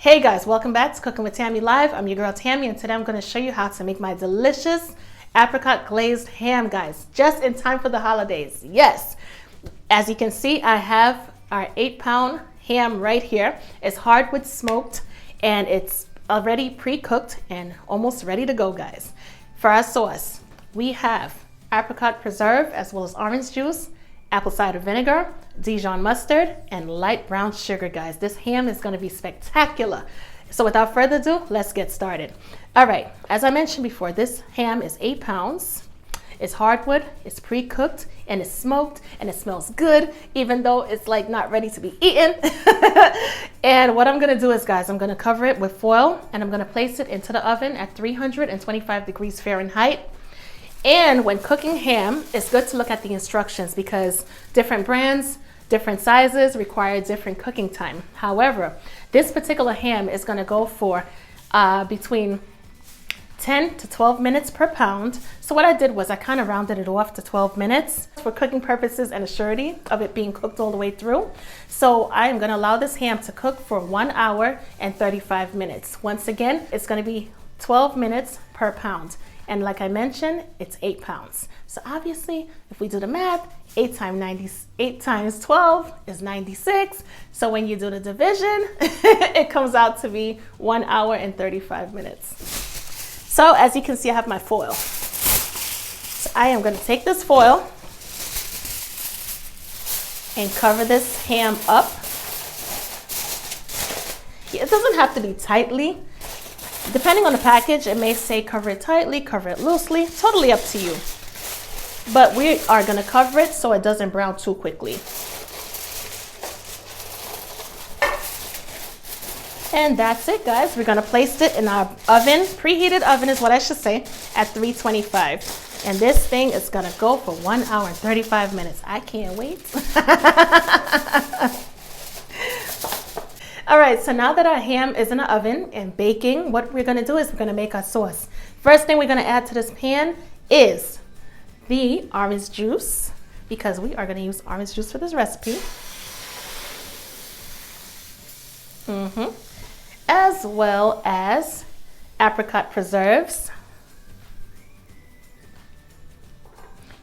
Hey guys, welcome back to Cooking with Tammy Live. I'm your girl Tammy, and today I'm going to show you how to make my delicious apricot glazed ham, guys, just in time for the holidays. Yes, as you can see, I have our 8-pound ham right here. It's hardwood smoked and it's already pre-cooked and almost ready to go, guys. For our sauce, we have apricot preserve as well as orange juice, apple cider vinegar, Dijon mustard, and light brown sugar, guys. This ham is going to be spectacular. So without further ado, let's get started. All right, as I mentioned before, this ham is 8 pounds. It's hardwood, it's pre-cooked, and it's smoked, and it smells good, even though it's like not ready to be eaten. And what I'm gonna do is, guys, I'm gonna cover it with foil, and I'm gonna place it into the oven at 325 degrees Fahrenheit. And when cooking ham, it's good to look at the instructions because different brands, different sizes require different cooking time. However, this particular ham is going to go for between 10 to 12 minutes per pound. So what I did was I kind of rounded it off to 12 minutes for cooking purposes and a surety of it being cooked all the way through. So I am going to allow this ham to cook for 1 hour and 35 minutes. Once again, it's going to be 12 minutes per pound. And like I mentioned, it's 8 pounds. So obviously, if we do the math, 8 times 12 is 96. So when you do the division, it comes out to be 1 hour and 35 minutes. So as you can see, I have my foil. So I am gonna take this foil and cover this ham up. It doesn't have to be tightly. Depending on the package, it may say cover it tightly, cover it loosely, totally up to you. But we are gonna cover it so it doesn't brown too quickly. And that's it, guys. We're gonna place it in our oven, preheated oven is what I should say, at 325. And this thing is gonna go for 1 hour and 35 minutes. I can't wait. All right, so now that our ham is in the oven and baking, what we're gonna do is we're gonna make our sauce. First thing we're gonna add to this pan is the orange juice, because we are gonna use orange juice for this recipe. As well as apricot preserves.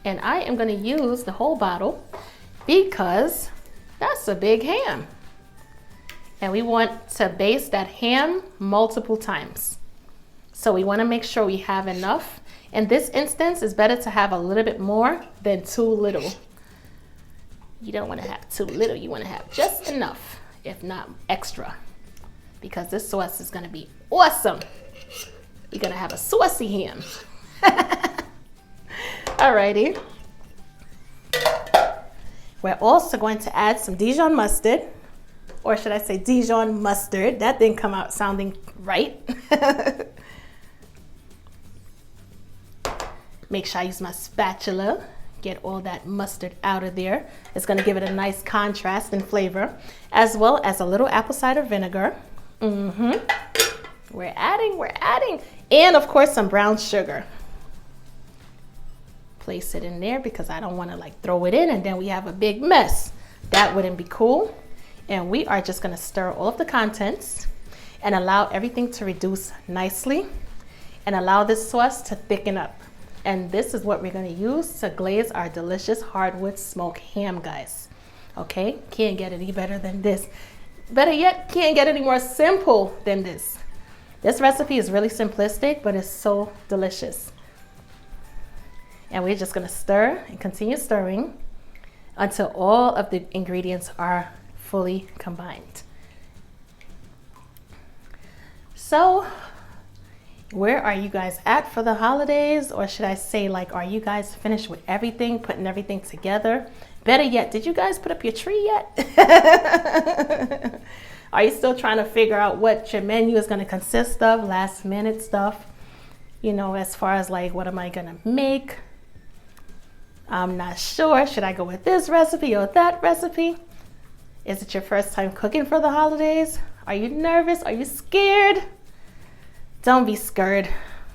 And I am gonna use the whole bottle because that's a big ham. And we want to baste that ham multiple times. So we want to make sure we have enough. In this instance, it's better to have a little bit more than too little. You don't want to have too little. You want to have just enough, if not extra, because this sauce is going to be awesome. You're going to have a saucy ham. Alrighty. We're also going to add some Dijon mustard. Or should I say Dijon mustard? That didn't come out sounding right. Make sure I use my spatula. Get all that mustard out of there. It's gonna give it a nice contrast and flavor. As well as a little apple cider vinegar. We're adding. And of course some brown sugar. Place it in there because I don't wanna like throw it in and then we have a big mess. That wouldn't be cool. And we are just gonna stir all of the contents and allow everything to reduce nicely and allow this sauce to thicken up. And this is what we're gonna use to glaze our delicious hardwood smoked ham, guys. Okay, can't get any better than this. Better yet, can't get any more simple than this. This recipe is really simplistic, but it's so delicious. And we're just gonna stir and continue stirring until all of the ingredients are fully combined. So where are you guys at for the holidays? Or should I say, like, are you guys finished with everything, putting everything together? Better yet, did you guys put up your tree yet? Are you still trying to figure out what your menu is going to consist of? Last minute stuff, you know, as far as like, what am I going to make? I'm not sure. Should I go with this recipe or that recipe? Is it your first time cooking for the holidays? Are you nervous? Are you scared? Don't be scared.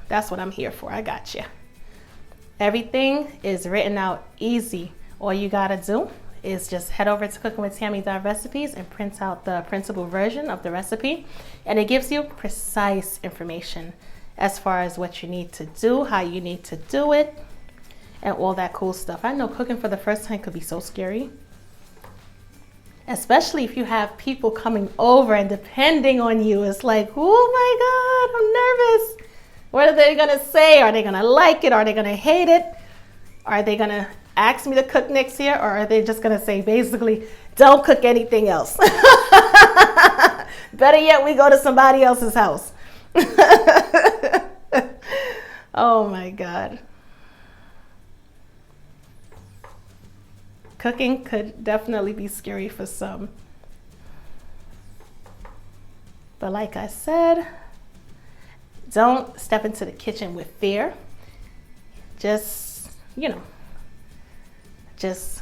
That's what I'm here for. I got you. Everything is written out easy. All you gotta do is just head over to cookingwithtammy.recipes and print out the printable version of the recipe. And it gives you precise information as far as what you need to do, how you need to do it, and all that cool stuff. I know cooking for the first time could be so scary, especially if you have people coming over and depending on you. It's like, oh my God, I'm nervous. What are they gonna say? Are they gonna like it? Are they gonna hate it? Are they gonna ask me to cook next year? Or are they just gonna say basically, don't cook anything else? Better yet, we go to somebody else's house. Oh my God. Cooking could definitely be scary for some. But like I said, don't step into the kitchen with fear. Just, just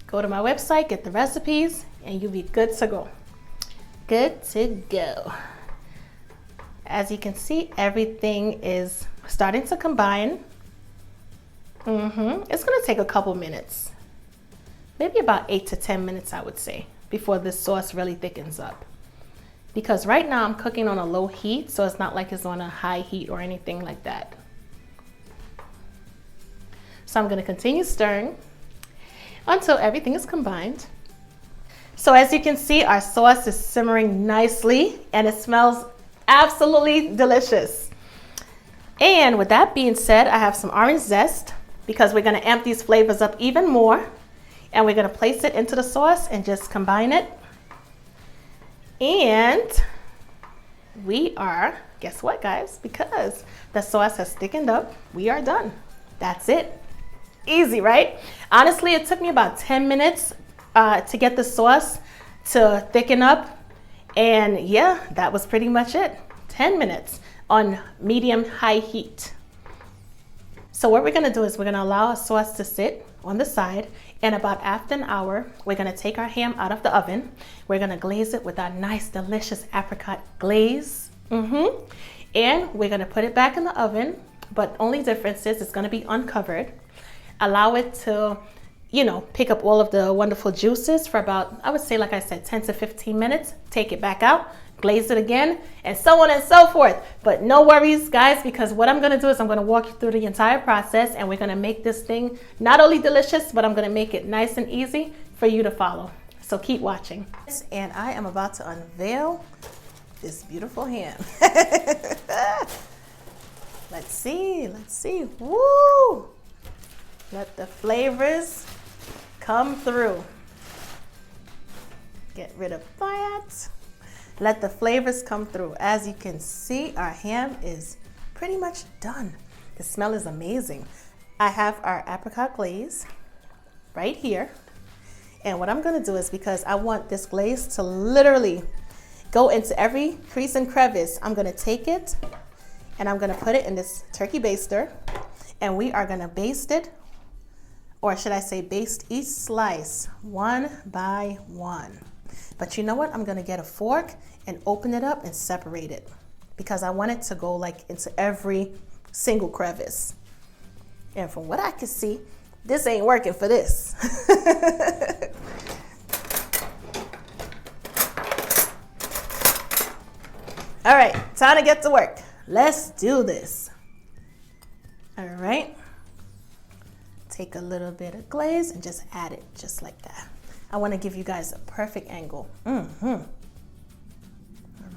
go to my website, get the recipes, and you'll be good to go. Good to go. As you can see, everything is starting to combine. It's gonna take a couple minutes. Maybe about 8 to 10 minutes, I would say, before this sauce really thickens up. Because right now I'm cooking on a low heat, so it's not like it's on a high heat or anything like that. So I'm gonna continue stirring until everything is combined. So as you can see, our sauce is simmering nicely and it smells absolutely delicious. And with that being said, I have some orange zest because we're gonna amp these flavors up even more. And we're gonna place it into the sauce and just combine it. And we are, guess what guys? Because the sauce has thickened up, we are done. That's it. Easy, right? Honestly, it took me about 10 minutes to get the sauce to thicken up. And yeah, that was pretty much it. 10 minutes on medium-high heat. So what we're gonna do is we're gonna allow our sauce to sit on the side, and about after an hour, we're gonna take our ham out of the oven. We're gonna glaze it with our nice, delicious apricot glaze. And we're gonna put it back in the oven, but only difference is it's gonna be uncovered. Allow it to, pick up all of the wonderful juices for about, I would say, like I said, 10 to 15 minutes. Take it back out, glaze it again, and so on and so forth. But no worries, guys, because what I'm gonna do is I'm gonna walk you through the entire process, and we're gonna make this thing not only delicious, but I'm gonna make it nice and easy for you to follow. So keep watching. And I am about to unveil this beautiful ham. Let's see, woo! Let the flavors come through. Get rid of that. Let the flavors come through. As you can see, our ham is pretty much done. The smell is amazing. I have our apricot glaze right here. And what I'm gonna do is, because I want this glaze to literally go into every crease and crevice, I'm gonna take it and I'm gonna put it in this turkey baster, and we are gonna baste it, or should I say baste each slice one by one. But you know what? I'm gonna get a fork and open it up and separate it, because I want it to go like into every single crevice. And from what I can see, this ain't working for this. All right, time to get to work. Let's do this. All right. Take a little bit of glaze and just add it just like that. I want to give you guys a perfect angle. All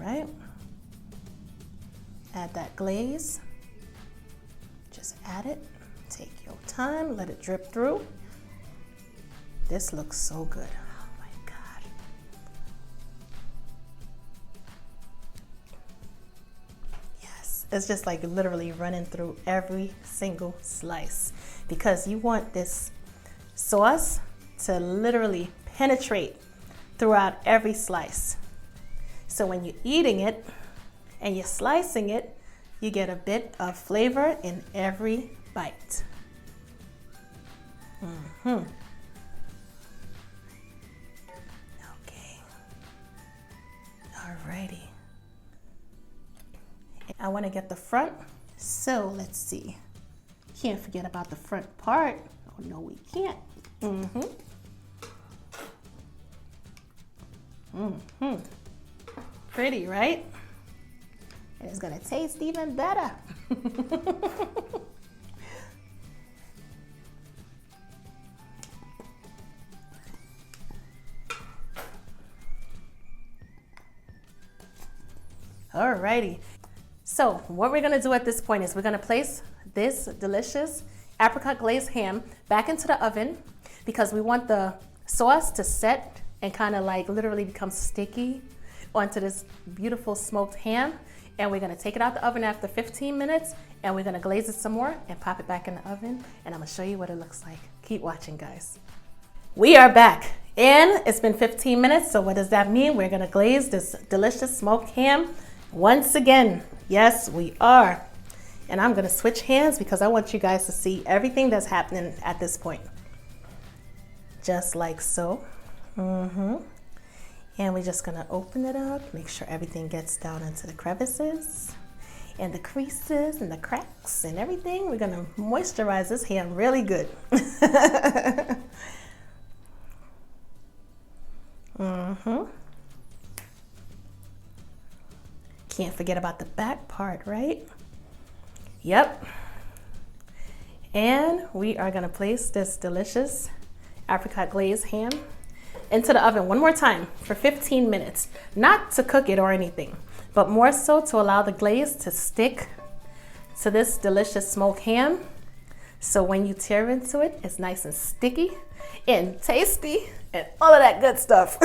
right. Add that glaze. Just add it. Take your time. Let it drip through. This looks so good. Oh my God. Yes, it's just like literally running through every single slice, because you want this sauce to literally penetrate throughout every slice. So when you're eating it and you're slicing it, you get a bit of flavor in every bite. Okay. Alrighty. I want to get the front, so let's see. Can't forget about the front part. Oh no, we can't. Mm-hmm. Pretty, right? And it's gonna taste even better. Alrighty. So what we're gonna do at this point is we're gonna place this delicious apricot glazed ham back into the oven because we want the sauce to set and kind of like literally become sticky onto this beautiful smoked ham. And we're gonna take it out the oven after 15 minutes and we're gonna glaze it some more and pop it back in the oven. And I'm gonna show you what it looks like. Keep watching, guys. We are back and it's been 15 minutes. So what does that mean? We're gonna glaze this delicious smoked ham once again. Yes, we are. And I'm gonna switch hands because I want you guys to see everything that's happening at this point. Just like so. And we're just gonna open it up, make sure everything gets down into the crevices and the creases and the cracks and everything. We're gonna moisturize this ham really good. Can't forget about the back part, right? Yep. And we are gonna place this delicious apricot glazed ham into the oven one more time for 15 minutes. Not to cook it or anything, but more so to allow the glaze to stick to this delicious smoked ham. So when you tear into it, it's nice and sticky and tasty and all of that good stuff.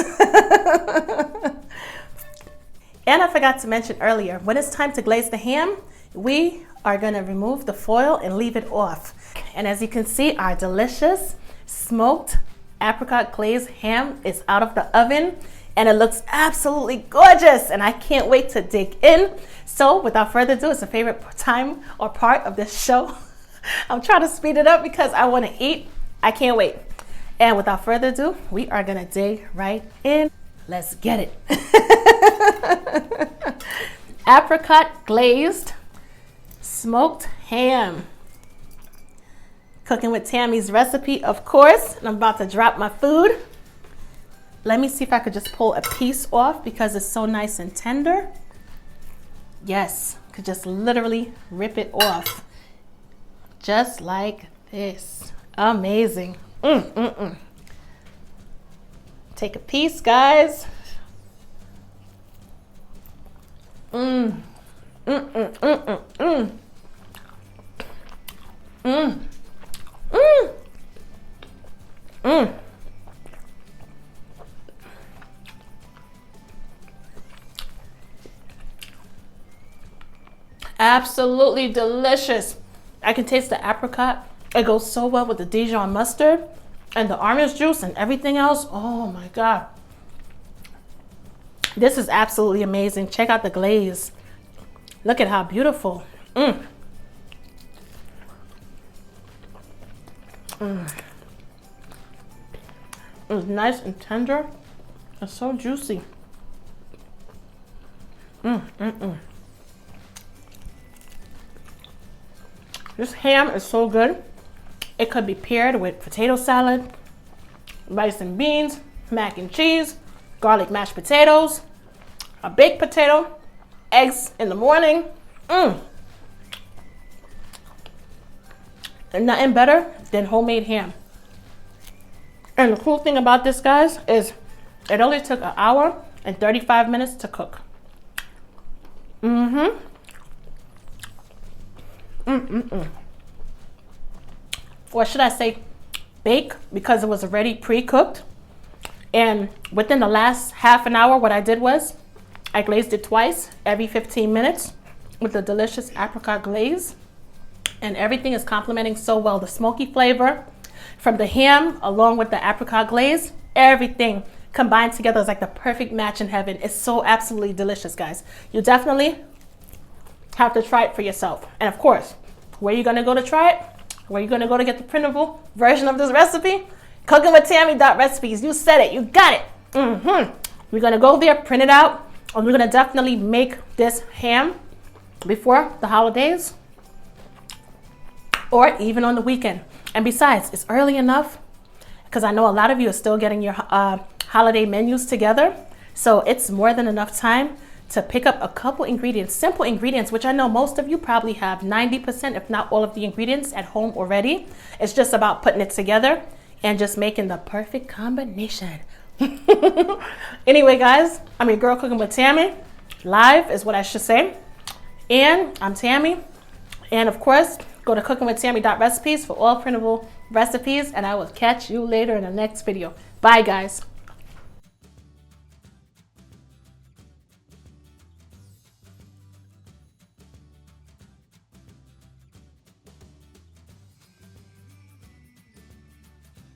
And I forgot to mention earlier, when it's time to glaze the ham, we are gonna remove the foil and leave it off. And as you can see, our delicious smoked apricot glazed ham is out of the oven and it looks absolutely gorgeous and I can't wait to dig in. So without further ado, it's a favorite time or part of this show. I'm trying to speed it up because I want to eat. I can't wait. And without further ado, we are gonna dig right in. Let's get it. Apricot glazed smoked ham. Cooking with Tammy's recipe, of course. And I'm about to drop my food. Let me see if I could just pull a piece off because it's so nice and tender. Yes, could just literally rip it off. Just like this. Amazing. Take a piece, guys. Absolutely delicious. I can taste the apricot. It goes so well with the Dijon mustard and the orange juice and everything else. Oh my God. This is absolutely amazing. Check out the glaze. Look at how beautiful. It's nice and tender. It's so juicy. This ham is so good. It could be paired with potato salad, rice and beans, mac and cheese, garlic mashed potatoes, a baked potato, eggs in the morning. And nothing better than homemade ham. And the cool thing about this, guys, is it only took 1 hour and 35 minutes to cook. Or should I say bake, because it was already pre-cooked. And within the last half an hour, what I did was I glazed it twice every 15 minutes with the delicious apricot glaze. And everything is complementing so well. The smoky flavor from the ham along with the apricot glaze, everything combined together is like the perfect match in heaven. It's so absolutely delicious, guys. You definitely have to try it for yourself. And of course, where are you gonna go to try it? Where are you gonna go to get the printable version of this recipe? cookingwithtammy.recipes. You said it, you got it. We're gonna go there, print it out, and we're gonna definitely make this ham before the holidays or even on the weekend. And besides, it's early enough because I know a lot of you are still getting your holiday menus together. So it's more than enough time to pick up a couple ingredients, simple ingredients, which I know most of you probably have 90%, if not all of the ingredients at home already. It's just about putting it together and just making the perfect combination. Anyway, guys, I'm your girl cooking with Tammy. Live is what I should say. And I'm Tammy. And of course, go to cookingwithtammy.recipes for all printable recipes. And I will catch you later in the next video. Bye, guys.